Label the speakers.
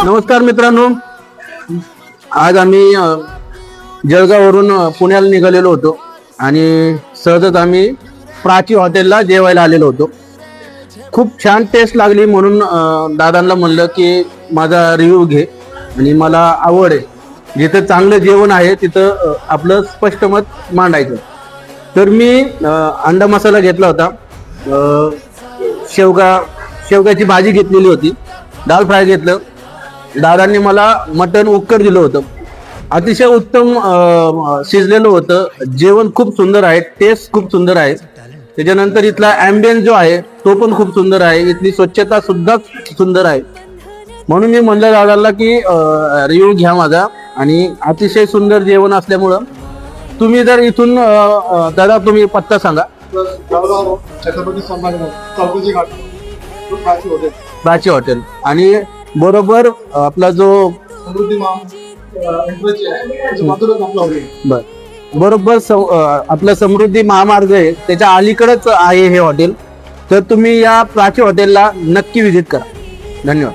Speaker 1: नमस्कार मित्रांनो, आज आम्ही जळगाववरून पुण्याला निघालेलो होतो आणि सहजच आम्ही प्राची हॉटेलला जेवायला आलेलो होतो. खूप छान टेस्ट लागली म्हणून दादांना म्हणलं की माझा रिव्ह्यू घे आणि मला आवड आहे, जिथं चांगलं जेवण आहे तिथं आपलं स्पष्ट मत मांडायचं. तर मी अंडा मसाला घेतला होता, शेवगाची भाजी घेतलेली होती, दाल फ्राय घेतलं. दादांनी मला मटण उक्कर दिलं होतं, अतिशय उत्तम शिजलेलं होतं. जेवण खूप सुंदर आहे, टेस्ट खूप सुंदर आहे. त्याच्यानंतर इथला ॲम्बियन्स जो आहे तो पण खूप सुंदर आहे, इथली स्वच्छता सुद्धा सुंदर आहे. म्हणून मी म्हणलं दादांना की रिव्ह्यू घ्या माझा. आणि अतिशय सुंदर जेवण असल्यामुळं तुम्ही जर इथून दादा तुम्ही पत्ता सांगा.
Speaker 2: छत्रपती संभाजी
Speaker 1: प्राची हॉटेल आणि बरोबर आपला जो बरोबर आपला समृद्धी महामार्ग आहे त्याच्या अलीकडेच आहे हे हॉटेल. तर तुम्ही या प्राची हॉटेलला नक्की व्हिजिट करा. धन्यवाद.